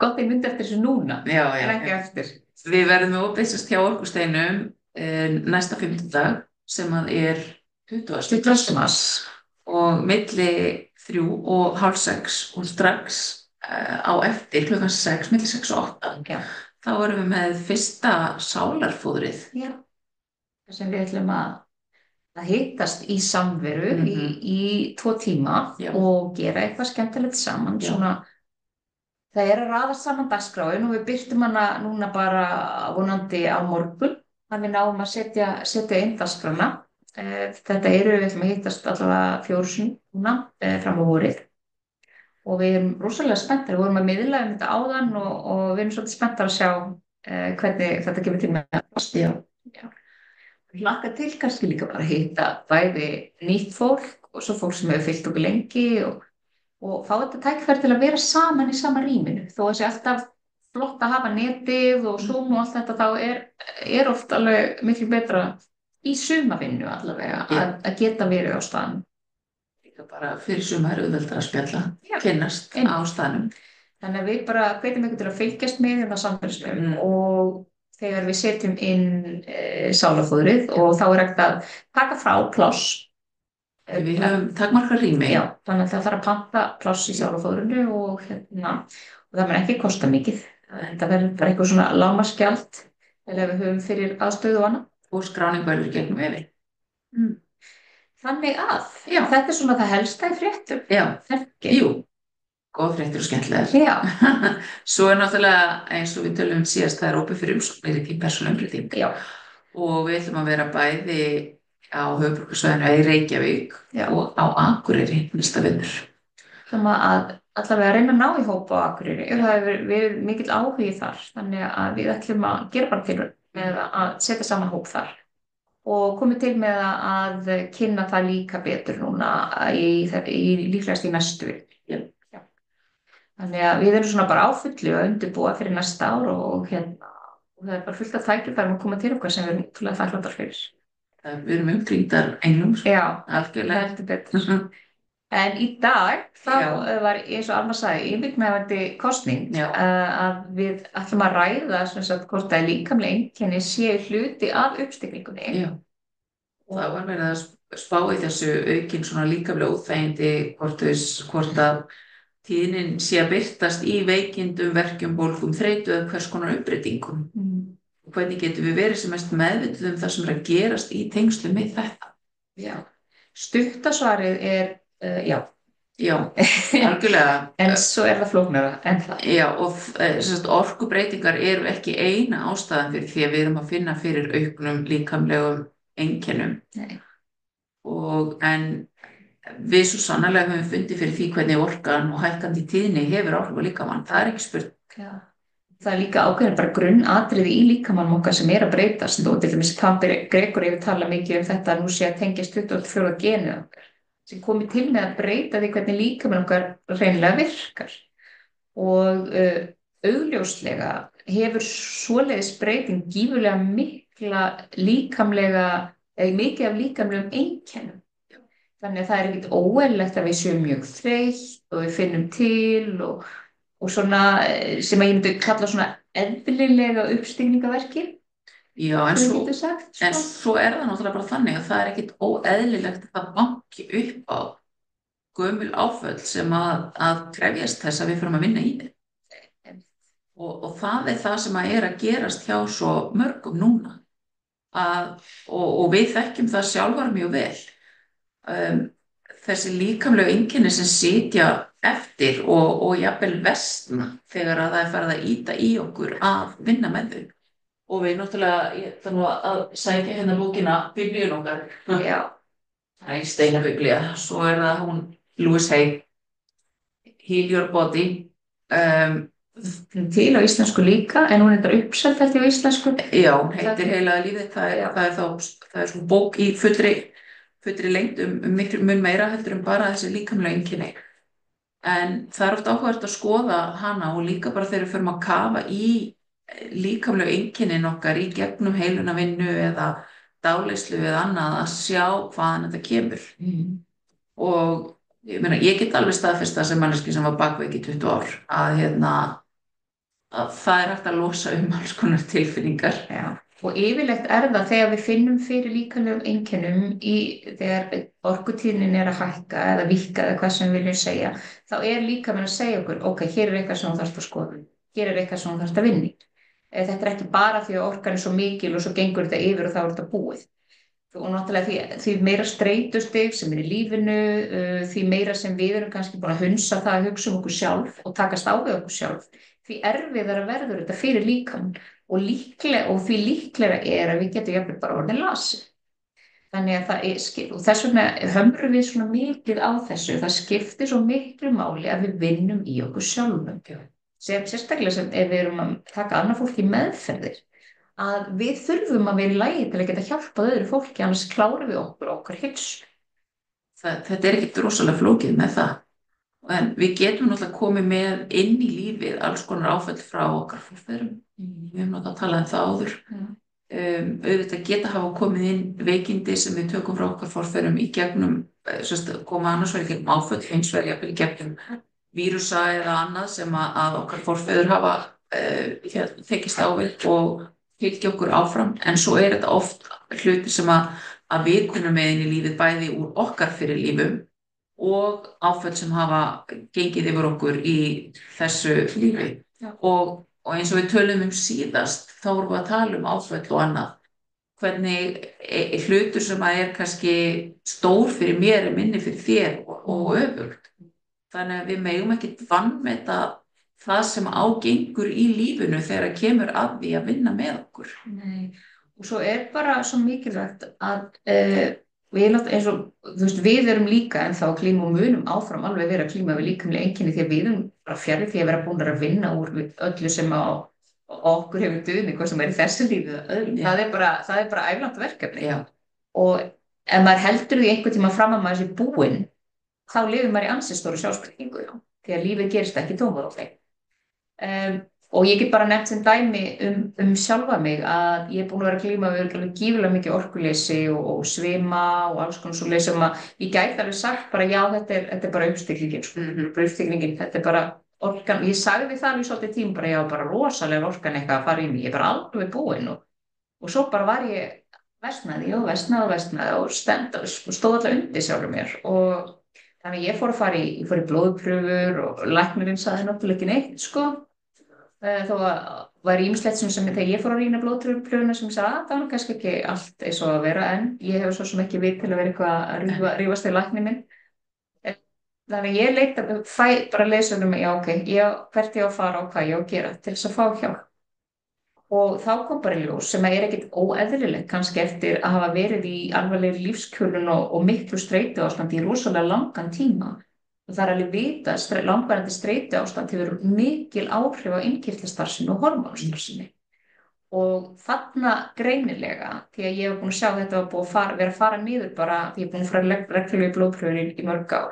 Gott ég myndi eftir þessu núna, Já, já, en ekki já. eftir. Við verðum með opið hjá Orkusteinum næsta fimmtudag sem að er 20. 20. mars. og milli 3 og hálf 6 og strax á eftir klukkan 6, milli 6 og 8 Já, þá erum við með fyrsta sálarfóðrið. já. Það sem við ætlum að hittast í samveru í 2 tíma Já. og gera eitthvað skemmtilegt saman. Já. Svona, það er að raða saman dagskráin og við birtum hana núna bara vonandi á morgun. Þannig við náum að setja inn dagskrána. Þetta við ætlum að hittast allavega 4 sinnum núna fram á vorið. Og við erum rosalega spenntar, við vorum að miðla þetta áðan og við erum svolítið spenntar að sjá hvernig þetta kemur til með að já. Já. Við hlakka til kannski líka bara að hitta bæði nýtt fólk og svo fólk sem hefur fylgt okkur lengi og fá þetta tækifæri til að vera saman í sama rýminu. Þó að sé alltaf flott að hafa netið og Zoom og allt þetta þá er oft alveg miklu betra í sumavinnu allavega að geta verið á staðnum. Bara fyrir sumar auðveldar að spjalla, kynnast á staðnum. Þannig að við bara hvetjum ykkur til að fylgjast með hérna samfélagsmiðlum og þegar við setjum inn sálarfóðrið og þá er hægt að taka frá pláss. Við höfum takmarkað rými. Já, þannig að það þarf að panta pláss í sálarfóðrinu og það mun ekki kosta mikið. Þetta verður bara eitthvað svona lágmarksgjald eða við höfum fyrir aðstöðu og annað. Og skráning verður gegnum vefinn. Þannig að, þetta er svona það helsta í fréttum. Já, jú, góð fréttir og skemmtilegar. Já. Svo er náttúrulega eins og við tölum síðast það er opið fyrir umsóknir í persónuumbreyting. Já. Og við ætlum að vera bæði á höfuðborgarsvæðinu í Reykjavík og á Akureyri næsta vetur. Þannig að allavega reyna að ná í hóp á Akureyri. Það hefur verið mikill áhugi þar, þannig að við ætlum að gera bara til með að setja saman hóp þar. Og komið til með að kynna það líka betur núna líklegast í næstu viku. Já. Þannig að við erum svona bara á fullu að undirbúa fyrir næsta ár og það er bara fullt af tækifærum að koma til okkar sem við erum útrúlega þakklátar fyrir. Við erum umkringdar englum. Já, algjörlega. Heldur betur. En í dag var eins og Alma sagði yfirgnæfandi kosning að við ætlum að ræða hvort að líkamleg einkenni séu hluti af uppstigningunni. Já. Það var verið að spá í þessu aukin svona líkamlega óþægindi hvort að tíðnin sé að birtast í veikindum, verkjum, bólgum, þreytu eða hvers konar umbreytingum. Og hvernig getum við verið sem mest meðvituð það sem er að gerast í tengslum með þetta? Já. Stuttasvarið er já. Já, algjörlega. En svo er það flóknara en það. Já, og orkubreytingar eru ekki eina ástæðan fyrir því að við erum að finna fyrir auknum líkamlegum einkennum. En við svo sannarlega höfum fundið fyrir því hvernig orkan og hækkandi tíðni hefur áhrif á líkamann. Það er ekki spurt. Já. Það er líka ákveðin bara grunnatriði í líkamannum okkar sem er að breytast og til dæmis Gregor hefur talað mikið þetta að nú sé að tengjast 24 genið okkar sem komið til með að breyta því hvernig líkaminn okkar hreinlega virkar og augljóslega hefur svoleiðis breyting gífurlega mikið af líkamlegum einkennum. Þannig að það er ekkert óeðlilegt að við séum mjög þreytt og við finnum til og svona sem að ég myndi kalla svona eðlilega uppstigningaverki. Já, en svo er það náttúrulega bara þannig að það er ekkert óeðlilegt að það banki upp á gömul áföll sem að krefjast þess að við förum að vinna í þeim. Og það er það sem að gerast hjá svo mörgum núna. Og við þekkjum það sjálfar mjög vel. Þessi líkamlegu einkenni sem sitja eftir og jafnvel versna þegar að það er farið að ýta í okkur að vinna með þau. Og við náttúrulega, ég ætla nú að sækja hérna bókina Biblíun okkar. Já. Það er einn steinabiblía. Svo er það hún Louise Hay, Heal Your Body. Til á íslensku líka, en hún er uppseld held ég á íslensku. Já, hún heitir Heilaga lífið. Það er svona bók í fullri lengd miklu mun meira heldur bara þessi líkamlega einkenni. En það er oft áhugavert að skoða hana og líka bara þegar við förum að kafa í líkamlegu einkennin okkar í gegnum heilunavinnu eða dáleiðslu eða annað að sjá hvaðan þetta kemur. Og ég get alveg staðfest það sem manneskja sem var bakveik í 20 ár að að það hægt að losa alls konar tilfinningar. Já. Og yfirleitt það þegar við finnum fyrir líkamlegum einkennum þegar orkutíðnin að hækka eða víkka eða hvað sem við viljum segja, þá líkaminn að segja okkur, ok, hér eitthvað sem þú þarfst að skoða, hér eitthvað sem þú þarfst að vinna í. Þetta ekki bara því að orkan svo mikil og svo gengur þetta yfir og þá þetta búið. Og náttúrulega því meira streitustig sem í lífinu, því meira sem við erum kannski búin að hunsa það að hugsa okkur sjálf og takast á við okkur sjálf, því erfiðara verður þetta fyrir líkamann og því líklega að við getum jafnvel bara orðið lasið. Þannig að og þess vegna hömrum við svona mikið á þessu, það skiptir svo miklu máli að við vinnum í okkur sjálfum. Sérstaklega sem ef við erum að taka annað fólk í meðferðir, að við þurfum að vera í lagi til að geta hjálpað öðru fólki, annars klárum við okkar heilsu. Þetta ekkert rosalega flókið með það. En við getum náttúrulega komið með inn í lífið alls konar áföll frá okkar forfeðrum. Við höfum náttúrulega talað það áður. Auðvitað geta hafa komið inn veikindi sem við tökum frá okkar forfeðrum í gegnum, koma annars vegar í gegnum áföll, hins vegar jafnvel í gegnum vírusa eða annað sem að okkar forfeður hafa tekist á við og fylgja okkur áfram, en svo þetta oft hluti sem að við kunum með inn í lífið bæði úr okkar fyrir lífum og áföll sem hafa gengið yfir okkur í þessu lífi. Og eins og við tölum síðast, þá vorum við að tala áföll og annað. Hvernig hlutur sem að kannski stór fyrir mér minni fyrir þér og öfugt. Þannig að við megum ekki vanmeta það sem ágengur í lífinu þegar kemur að því að vinna með okkur. Nei. Og svo bara svo mikilvægt að eins og við erum líka en þá klíma og munum áfram alveg vera að klíma við líkamlega einkenni því að við erum bara fjarri því að vera búin að vinna úr öllu sem okkur hefur duðni, hvað sem í þessu lífi eða öðrum. Það bara æflangt verkefni. Já. Og ef maður heldur því einhvern tíma fram að maður sé búinn, þá lifir maður í ansi stóru sjálfsbyrtingu, því að lífið gerist ekki tómur. Og ég get bara nefnt sem dæmi sjálfa mig að ég búin að vera að glíma við gífurlega mikið orkuleysi og svima og alls konar svoleiðis sem að ég gæti alveg sagt bara já, þetta bara uppstiklingin, þetta bara orkan, ég sagði það alveg svolítið tíma bara já, bara rosalega orkan eitthvað að fara í mig, ég bara alveg búin og svo bara var ég versnaði og stóð alltaf undir sjálfur mér og þannig ég fór í blóðprufur og læknirinn sagði náttúrulega ekki neitt, þó var ýmislegt sem þegar ég fór að rýna blóðprufuna sem sagði að það var kannski ekki allt eins og að vera en ég hef svo sem ekki vit til að vera eitthvað að rífast við læknir minn. Þannig ég leita, bara leysunum, já ok, hvert ég á að fara og hvað ég á að gera til þess að fá hjálp. Og þá kom bara í ljós sem ekkert óeðlilegt kannski eftir að hafa verið í alvarlegri lífskjölun og miklu streituástand í rosalega langan tíma. Og það alveg vita að langvarandi streituástand hefur mikil áhrif á innkirtlastarfsemi og hormónastarfsemi. Og þarna greinilega, því að ég hef búin að sjá þetta var búið að vera að fara niður bara, því ég hef búin að fara reglulega í blóðprufur í mörg ár,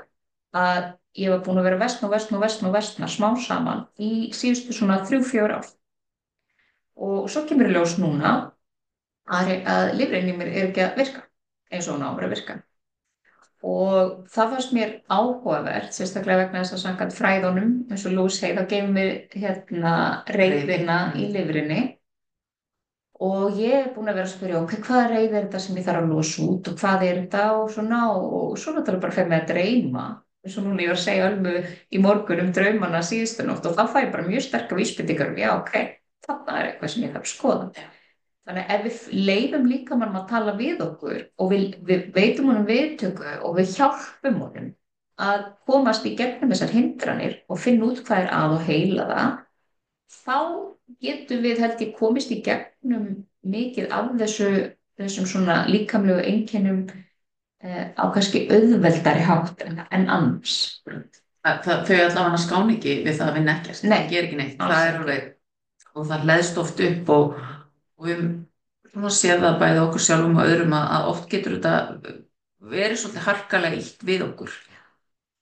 að ég var búin að vera versna smá saman í síðustu svona 3-4 ár. Og svo kemur í ljós núna að lifrin í mér ekki að virka eins og hún á að virka. Og það fannst mér áhugavert, sérstaklega vegna þess að samkvæmt fræðunum, eins og Lewis Hay, þá gefum við reiðina í lifrinni. Og ég búin að vera að spyrja, ok, hvað reið þetta sem ég þarf að losa út og hvað þetta og svona, og svo náttúrulega bara fer mig að dreyma. Eins og núna ég var að segja Ölmu í morgun draumana síðustu nótt og þá fæ ég bara mjög sterkar vísbendingar já, ok, þarna eitthvað sem ég þarf að skoða. Þannig að ef við leyfum líkamannum að tala við okkur og við veitum honum viðtöku og við hjálpum honum að komast í gegnum þessar hindranir og finna út hvað að og heila það, þá getum við held ég komist í gegnum mikið af þessum svona líkamlegu einkennum á kannski auðveldari hátt en annars. Þau allavega skána ekki við það að vinna ekkert. Nei, það ger ekki neitt. Það alveg, og það leðst oft upp og við séum það bæði okkur sjálfum og öðrum að oft getur þetta verið svolítið harkalega illt við okkur.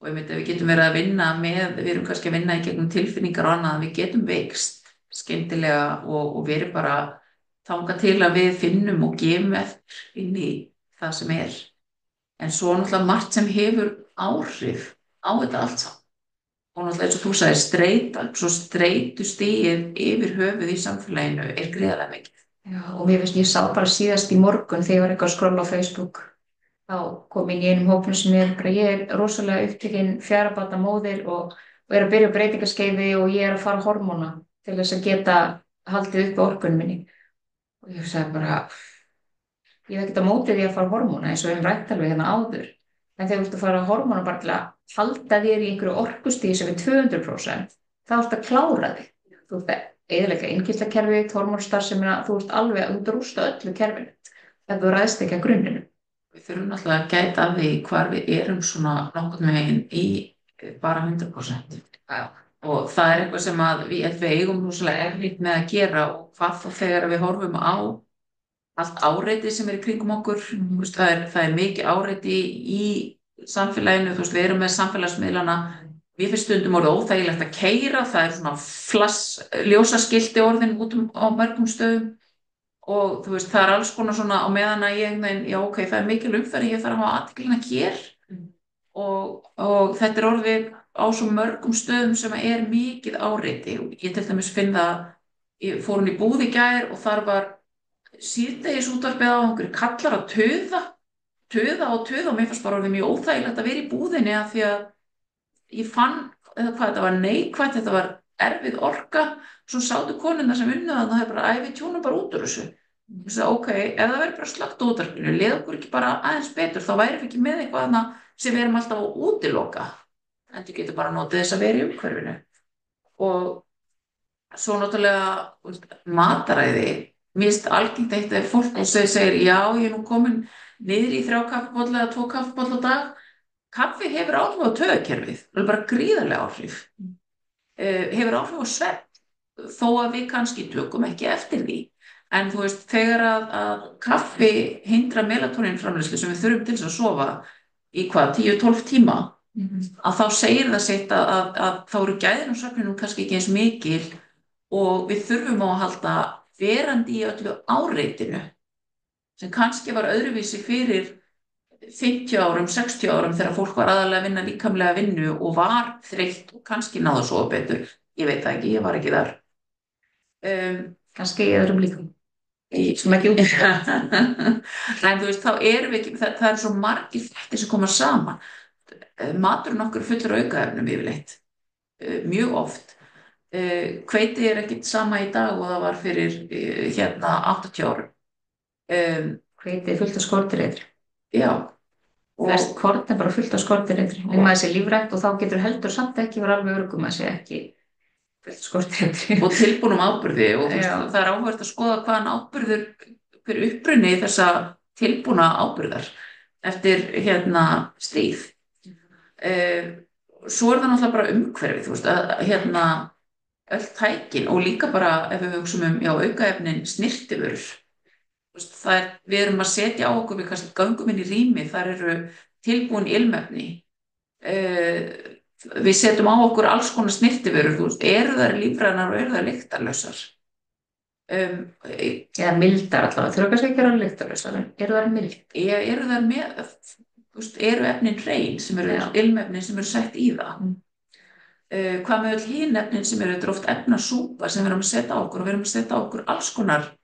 Og við getum verið að vinna við erum kannski að vinna í gegnum tilfinningar og annað, við getum veikst skemmtilega og verið bara þangað til að við finnum og gefum eftir inn í það sem En svo náttúrulega margt sem hefur áhrif á þetta allt saman. og náttúrulega eins og þú sagði svo streitustigið yfir höfuð í samfélaginu gríðarlega mikið. Já, og ég sá bara síðast í morgun þegar ég var eitthvað að skrolla á Facebook, þá kom inn í einum hópnum sem ég er rosalega upptekinn 4 barna móðir og er að byrja breytingaskeiði og ég er að fara hormóna til þess að geta haldið upp orkunum minni. Og ég sagði bara, ég hef ekkert á móti því að fara hormóna eins og við höfum rætt alveg hérna áður. En þegar þú ert að fara hormóna bara til að halda þér í einhverju orkustíði sem er 200%, þá ert að klára þig. Þú ert að eyðileggja innkirtlakerfið, hormónstarfsemina, þú ert að rústa öllu kerfinu. Þetta ræðst ekki að grunninu. Við þurfum náttúrulega að gæta af því hvar við erum svona nokkurn veginn í bara 100%. Já. Og það er eitthvað sem við eigum rosalega erfitt með að gera, og hvað þá þegar við horfum á allt áreiti sem í kringum okkur. Það er mikið áreiti í samfélaginu, við erum með samfélagsmiðlana. Mér finnst stundum orðið óþægilegt að keyra, það er svona ljósaskilti orðin út á mörgum stöðum. Og það er alls konar svona á meðan að já, ok, það er mikil umferð, ég þarf að hafa athyglina hér. Og þetta er orðið á svo mörgum stöðum sem er mikið áreiti. Ég til dæmis finn það, ég fór hún í búð í gær og þar var síðdegis útvarpið á einhverju kallar að tuða, og mér fannst bara orðið mjög óþægilegt að vera í búðinni, af því að ég fann hvað þetta var neikvætt, þetta var erfið orka. Svo sátu konuna sem unnu það, það er bara, við tjónum bara út úr þessu. Ég sagði, ok, ef það verður bara slökkt á útvarpinu, leið okkur ekki bara aðeins betur, þá væri við ekki með eitthvað þarna sem við erum alltaf að útiloka. En þú getur bara notið þess að vera í umhverfinu. Og svo náttúrulega mataræði, mér finnst algengt eitt ef fólk segir, já, ég er nú komin niður í 3 kaffibolla eða 2 kaffibolla á dag. Kaffi hefur áhrif á taugakerfið, það er bara gríðarlega áhrif. Hefur áhrif á svefn, þó að við kannski tökum ekki eftir því. En þegar að kaffi hindra melatoninframleiðslu sem við þurfum til þess að sofa í 10-12 tíma, að þá segir það sitt að þá eru gæðin á svefninum kannski ekki eins mikil, og við þurfum á að halda verandi í öllu áreitinu, sem kannski var öðruvísi fyrir 50 árum, 60 árum, þegar fólk var aðalega að vinna líkamlega vinnu og var þreytt og kannski náðu að sofa betur. Ég veit það ekki, ég var ekki þar. Kannski í öðrum líkum. Sem ekki út. En þá erum við ekki, það er svo margir þættir sem koma saman. Maturinn okkur fullur aukaefnum yfirleitt, mjög oft. Hveiti er ekkit sama í dag og það var fyrir 80 árum. Hveiti er fullt af skordýraeitri. Já. Flest korn er bara fullt af skordýraeitri. Nema þessi lífrænt, og þá getur heldur samt ekki vera alveg öruggum að sé ekki fullt af skordýraeitri. Og tilbúnum áburði, og það er áhugavert að skoða hvaðan áburður, hver uppruni þessa tilbúna áburðar eftir stríð. Svo er það náttúrulega bara umhverfið, öll tækin, og líka bara ef við hugsum aukaefnin snyrtivörur. Við erum að setja á okkur, við kannski göngum inn í rými, þar eru tilbúin ilmefni. Við setjum á okkur alls konar snyrtivörur, eru þær lífrænar og eru þær lyktarlausar? Eða mildar allavega, þurfa kannski ekki að vera lyktarlausar, eru þær mild? Eru þær með, eru efnin hrein, sem eru ilmefnin sem eru sett í það? Hvað með öll hin efnin sem eru oft efnasúpa sem við erum að setja á okkur, og við erum að setja á okkur alls konar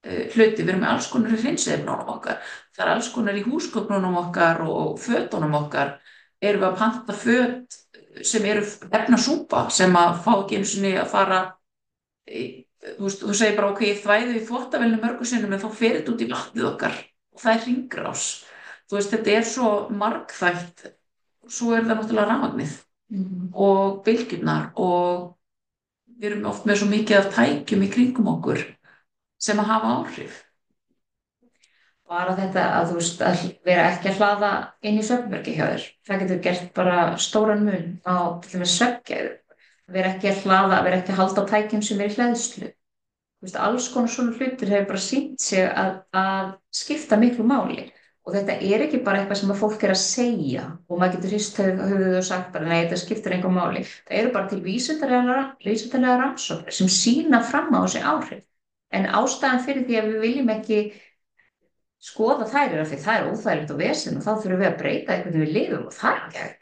hluti, við erum með alls konar í hreinsiefnunum okkar, það er alls konar í húsgögnunum okkar og fötunum okkar. Erum við að panta föt sem eru efnasúpa sem að fá ekki einu sinni að fara þú segir bara, ok, ég þvæði í þvottavélinu mörgum sinnum, en þá fer þetta út í vatnið okkar og það er hringrás. Þetta er svo margþætt. Svo er það náttúrulega rafmagnið og bylgjurnar, og við erum oft með svo mikið af tækjum í kringum okkur sem að hafa áhrif. Bara þetta að að vera ekki að hlaða inn í svefnherbergi hjá þér, það getur gert bara stóran mun á til dæmis svefngæði. Vera ekki að hlaða, vera ekki að halda á tækjum sem er í hleðslu. Alls konar svona hlutir hefur bara sýnt sig að skipta miklu máli. Og þetta er ekki bara eitthvað sem að fólk er að segja og maður getur hrist höfuðið og sagt bara, nei, þetta skiptir engu máli. Það eru bara til vísindalega rannsóknir sem sýna fram á þessi áhrif. En ástæðan fyrir því að við viljum ekki skoða þær er að því það er óþægilegt og vesen, og þá þurfum við að breyta hvernig við lifum, og það er ekki hægt.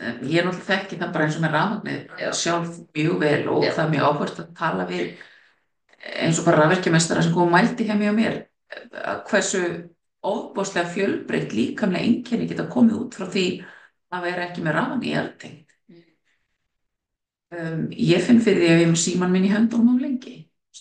Ég náttúrulega þekki það bara eins og með rafmagnið sjálf mjög vel og það er mjög áhvert að tala við eins og bara rafvirkjameistara sem kom og mældi hjá mér hversu ofboðslega fjölbreytt líkamlega einkenni geta komið út frá því að vera ekki með rafmagn í elding. Ég finn fyrir því að ég er með símann minn í höndunum á lengi.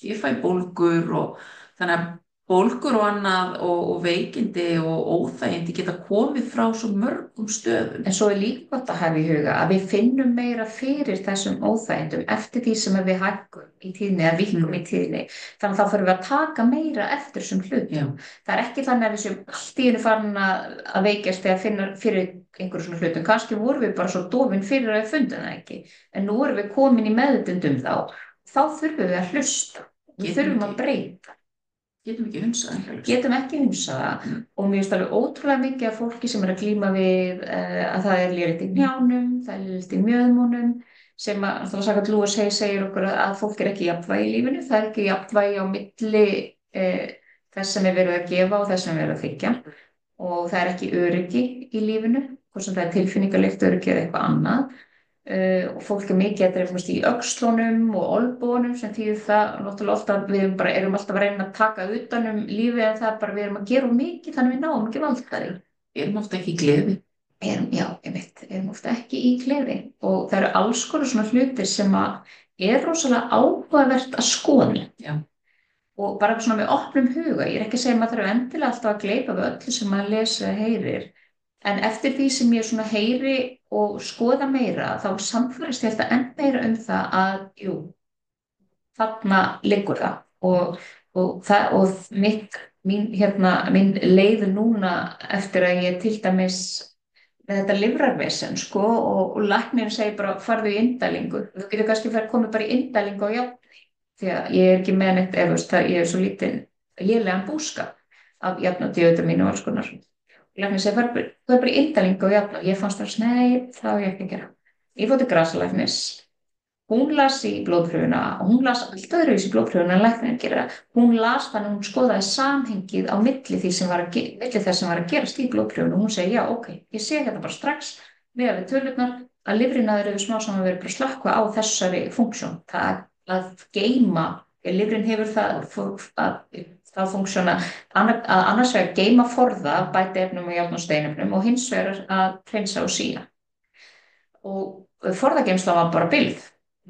Ég fæ bólgur og þannig að bólgur og annað og veikindi og óþægindi geta komið frá svo mörgum stöðum. En svo er líka gott að hafa í huga að við finnum meira fyrir þessum óþægindum eftir því sem við hækkum í tíðni eða vikkum í tíðni. Þannig að þá fyrir við að taka meira eftir þessum hlutum. Það er ekki þannig að við séum allt í einu farin að veikjast þegar finna fyrir einhverjum svona hlutum. Kannski vorum við bara svo dofin fyrir að við fundum það ekki. En nú erum við komin í meðvitund þá. Þá þurfum við að hlusta. Við þurfum að breyta. Getum ekki hunsað. Getum ekki hunsað það. Og mér finnst alveg ótrúlega mikið af fólki sem að glíma við að það er lélegt í hnjánum, það er lélegt í mjöðmunum, sem að, þá sakað Lewis Hay segir okkur að fólk er ekki í jafnvægi í lífinu, það er ekki í jafnvægi á milli þess sem er verið að gefa og þess sem er verið að þiggja. Og það er ekki öryggi í lífinu, hvort sem það er tilfinningarlegt öryggi eða eitthvað annað. Og fólk er mikið að dreifast í öxlunum og olbónum sem þýðir það náttúrulega ofta að við erum alltaf að reyna að taka utan lífið en það bara við erum að gera mikið þannig við náum ekki valdari. Erum ofta ekki í gleði. Erum ofta ekki í gleði og það eru alls konar svona hlutir sem að er rosalega áhugavert að skoða. Já. Og bara svona með opnum huga. Ég er ekki að segja að maður þarf endilega alltaf að gleypa við öllu sem maður lesi eða heyrir. En eftir því sem ég svona heyri og skoða meira, þá samfærist ég alltaf enn meira það að, þarna liggur það. Og mín leið núna eftir að ég til dæmis með þetta lifrarvesen, og læknirinn segir bara, farðu í inndælingu. Þú getur kannski komið bara í inndælingu á járni, því að ég er ekki með neitt, ég er svo lítið lélegan búskap af járnadíótamínu og alls konar. Læknir segir, þú er bara í inndælingu og jafn og ég fannst það, nei, það á ég ekki að gera. Ég fór til grasalæknis, hún las í blóðprufuna og hún las allt öðruvísi í blóðprufuna en læknirinn gera. Hún las þannig að hún skoðaði samhengið á milli þess sem var að gerast í blóðprufuna og hún segi, já, ok, ég sé þetta bara strax við tölurnar að lifrinaður eru smá saman verið bara slökkva á þessari funksjón. Það að geyma, lifrin hefur það funksjóna að annars vegar geyma forða bæti efnum og járn og steinefnum og hins vegar að hreinsa og sína. Og forðageymslan var bara byggð.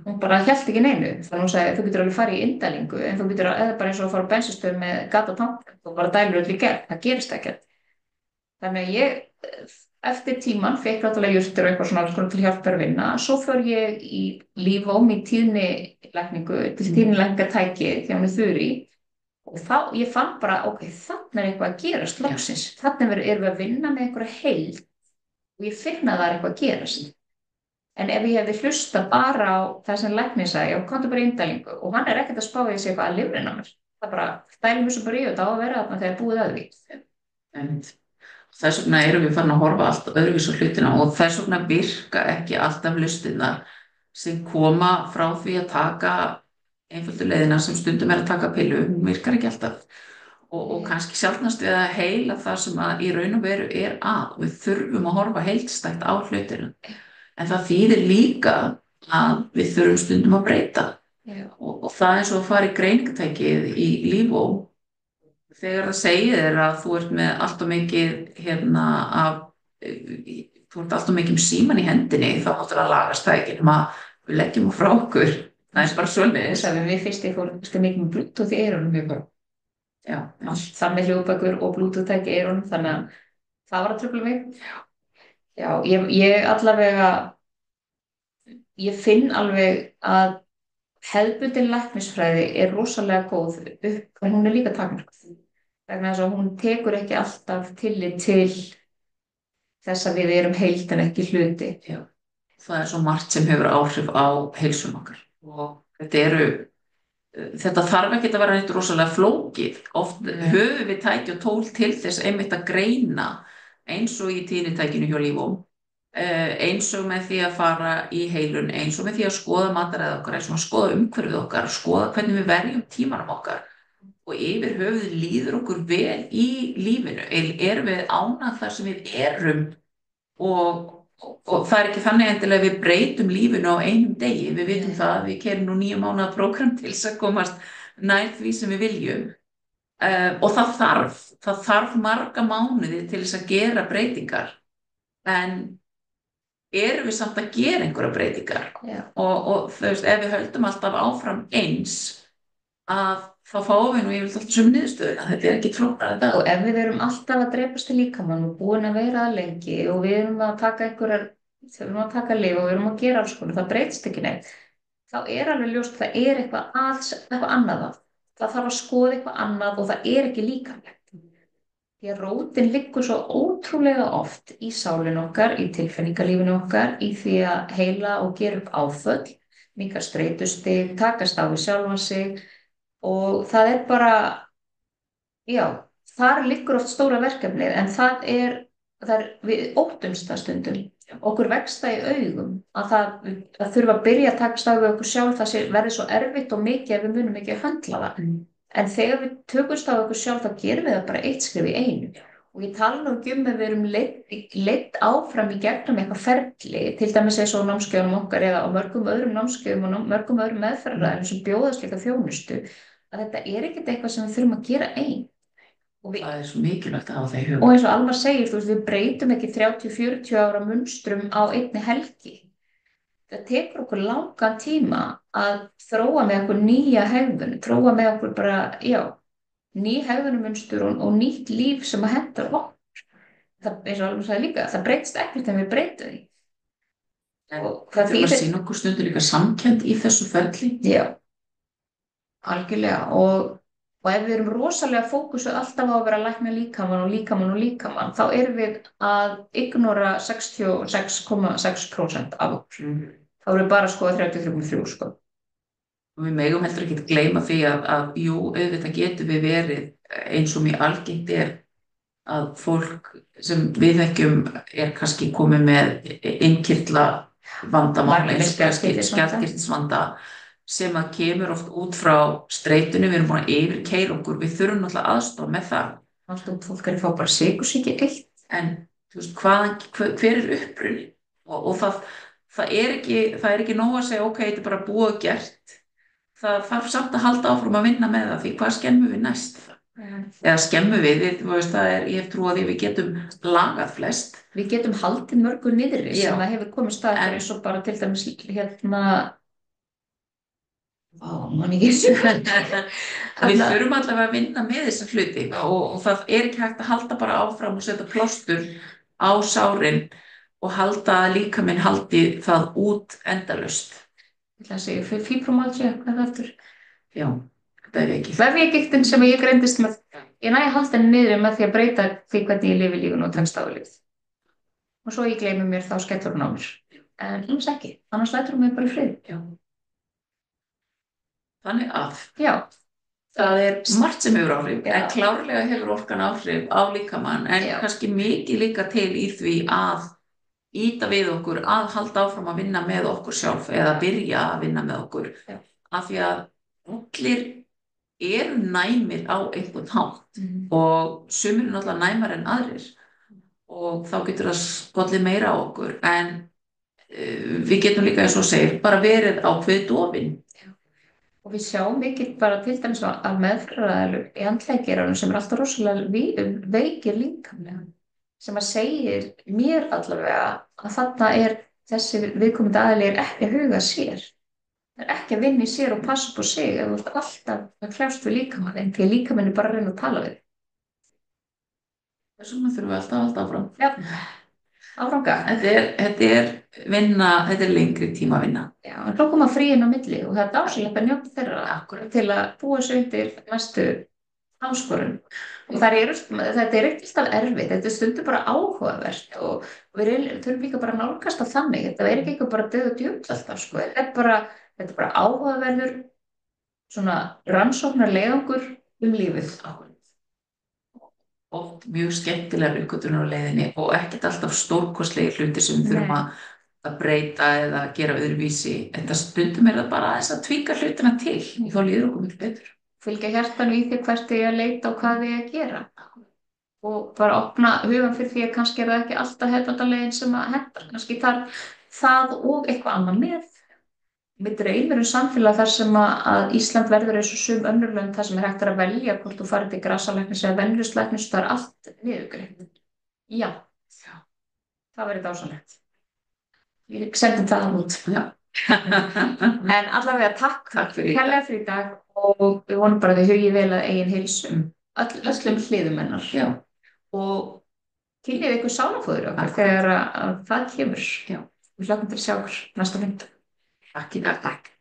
Hún bara hélt ekki neinu. Þannig að hún sagði, þú getur alveg farið í inndælingu en þú getur eða bara eins og að fara á bensinstöð með gat og tank og bara dælur öll í gegn. Það gerist ekkert. Þannig að ég eftir tíman fekk náttúrulega jurtir og eitthvað svona til hjálpar að vinna. Svo fór ég í Lífóm í tíðnilækningu til tíðnilækningatæki því hún er Þuri. Og þá, ég fann bara, ok, þannig er eitthvað að gerast loksins. Þannig erum við að vinna með einhverja heild og ég finna að það er eitthvað að gerast. En ef ég hefði hlusta bara á það sem læknir sagði, já, komdu bara í inndælingu og hann er ekkert að spá í sig eitthvað að lifrin á mér. Það bara, dælum við svo bara í þetta á að vera þarna þegar búið að því. Þess vegna erum við farin að horfa allt öðruvísi á hlutina og þess vegna virka ekki alltaf hlustirnar sem koma frá því að taka einföldu leiðina sem stundum er að taka pillu, hún virkar ekki alltaf og kannski sjaldnast við að heila það sem að í raun og veru er að og við þurfum að horfa heildstætt á hlutina en það þýðir líka að við þurfum stundum að breyta og það er svo að fara í greiningatækið í Lífóm þegar það segir þér að þú ert með allt og mikið þú ert allt og mikið síman í hendinni þá áttur að lagast það ekki nema við leggjum á frá okkur. Það er bara svolítið. Það er við fyrst ég fór mikið með Bluetooth í eyrunum ég bara. Já. Það með hljóðbækur og Bluetooth-tæki í eyrunum þannig að það var að trufla mig. Já, ég allavega ég finn alveg að hefðbundin læknisfræði er rosalega góð upp en hún er líka takmörkuð. Vegna þess að hún tekur ekki alltaf tillit til þess að við erum heild en ekki hluti. Já. Það er svo margt sem hefur áhrif á heilsum okkar. Og þetta þarf ekki að vera neitt rosalega flókið. Oft höfum við tæki og tól til þess einmitt að greina eins og í tíðnitækinu hjá Lífóm, eins og með því að fara í heilun, eins og með því að skoða mataræði okkar, eins og að skoða umhverfið okkar, skoða hvernig við verjum tímanum okkar og yfir höfuð líður okkur vel í lífinu. Erum við ánægð þar sem við erum og og það ekki þannig endilega við breytum lífinu á einum degi, við vitum það að við kerum nú 9 mánaða prógram til þess að komast nær því sem við viljum. Og það þarf marga mánuði til þess að gera breytingar, en erum við samt að gera einhverja breytingar og þú veist, ef við höldum alltaf áfram eins að þá fáum við nú yfirleitt alltaf sömu niðurstöðuna, þetta ekki flóknara en það. Og ef við erum alltaf að drepast til líkamann og búin að vera að lengi og við erum að taka við erum að taka lyf og við erum að gera alls konar, það breytist ekki neitt, þá alveg ljóst að það eitthvað annað að. Það þarf að skoða eitthvað annað og það ekki líkamlegt. Því að rótin liggur svo ótrúlega oft í sálinu okkar, í tilfinningalífinu okkar, í því að heila og gera upp áföll, minnka streitustig, takast á við sjálfan sig og það bara, já, þar liggur oft stóra verkefnið en við óttumst það stundum. Okkur vex það í augum að það þurfa að byrja að takast á við okkur sjálf, það verður svo erfitt og mikið ef við munum ekki að höndla það. En þegar við tökumst á okkur sjálf þá gerum við það bara eitt skref í einu. Og ég tala nú ekki ef við erum leidd áfram í gegnum eitthvað ferli, til dæmis eins og námskeiðunum okkar eða á mörgum öðrum námskeiðum og mörgum öðrum meðferðaræðum sem bjóðast líka þjónustu, að þetta ekkert eitthvað sem við þurfum að gera ein. Það svo mikilvægt að hafa það í huga. Og eins og Alma segir, þú veist, við breytum ekki 30-40 ára munstrum á einni helgi. Það tekur okkur langan tíma að þróa með okkur nýja hegðun, þróa með okkur bara, ný hegðunumunstur og nýtt líf sem að hentar okkur. Eins og Alma sagði líka, það breytist ekkert en við breytum því. Það þarf að sýna okkur stundur líka samkennd í þessu ferli. Já, algjörlega. Og ef við erum rosalega fókusuð alltaf á að vera að lækna líkamann, þá erum við að ignora 66,6% af okkur. Þá erum við bara að skoða 33,3%, sko. Og við megum heldur ekki að gleyma því að jú, auðvitað getum við verið eins og mjög algengt að fólk sem við þekkjum kannski komið með innkirtla vandamál, eins og skjaldkirtilsvanda, sem að kemur oft út frá streitunni, við erum búin að yfirkeyra okkur, við þurfum náttúrulega aðstoð með það. Fólk að fá bara sykursýki eitt. En þú veist, hver uppruni? Og það ekki nóg að segja, ok, þetta bara búið og gert. Það þarf samt að halda áfram að vinna með það, því hvað skemmum við næst? Eða skemmum við, ég hef trú að því við getum lagað flest. Við getum haldið mörgu niðri sem það hefur komið stað eins og bara til dæmis Við þurfum allavega að vinna með þessa hluti og það ekki hægt að halda bara áfram og setja plástur á sárin og halda að líkaminn haldi það út endalaust. Ég ætla að segja fibromyalgia, hvað það eftir? Já, vefjagigt. Vefjagigtin sem ég greindist með, ég næ að halda henni niður með því að breyta því hvernig ég lifi lífinu og tekst á lífið. Og svo ég gleymi mér þá skellur hún á mér. En annars ekki, annars lætur hún mig bara í frið. Já. Þannig að það margt sem hefur áhrif, en klárlega hefur orkan áhrif á líkamann, en kannski mikið líka til í því að ýta við okkur að halda áfram að vinna með okkur sjálf eða byrja að vinna með okkur. Af því að allir eru næmir á einhvern hátt og sumir eru náttúrulega næmar en aðrir og þá getur það skollið meira á okkur, en við getum líka eins og segir bara verið ákveðið dofin. Og við sjáum mikið bara til dæmis af meðferðaraðilum í andlegageiranum sem alltaf rosalega veikir líkamlega, sem að segir mér allavega að þarna þessi viðkomandi aðili ekki að huga sér. Það ekki að vinna í sér og passa upp á sig ef þú ert alltaf að kljást við líkamanninn, því að líkaminn bara að reyna að tala við. Þess vegna þurfum við alltaf að halda áfram. Já. Áfranga. Þetta vinna, þetta lengri tíma vinna. Já, en þá koma fríin á milli og það dásilegt að njóta þeirra til að búa sig undir næstu áskorun. Og þetta ekki alltaf erfitt, þetta stundum bara áhugavert og við þurfum líka bara að nálgast á þannig, þetta ekki eitthvað bara döð og djöfull alltaf, sko. Þetta bara áhugaverður svona rannsóknarleiðangur lífið. Oft mjög skemmtilegar uppgötvunar á leiðinni og ekkert alltaf stórkostlegir hlutir sem við þurfum að breyta eða gera öðruvísi. En það stundum það bara aðeins að tvíka hlutina til. Þá líður okkur miklu betur. Fylgja hjartanu í því hvert ég að leita og hvað ég að gera. og bara opna hugan fyrir því að kannski það ekki alltaf hefðandarlegin sem að hendar, kannski þarf það og eitthvað annað með. Mér dreymir samfélag þar sem að Ísland verður eins og sum önnur lönd þar sem hægt að velja hvort þú farið til grasalæknis eða venjuleglæknis, það allt niðurgreitt. Já, það verður dásanlegt. Ég sendi það út. Já. En allavega takk kærlega fyrir í dag og við vonum bara að þið hugið vel að eigin heilsum öllum hliðum hennar. Já. Og kynnið ykkur sálafóður okkar þegar að það kemur. Já. Við hlökkum til að sjá okkur næsta mynd. Takk í dag. Takk.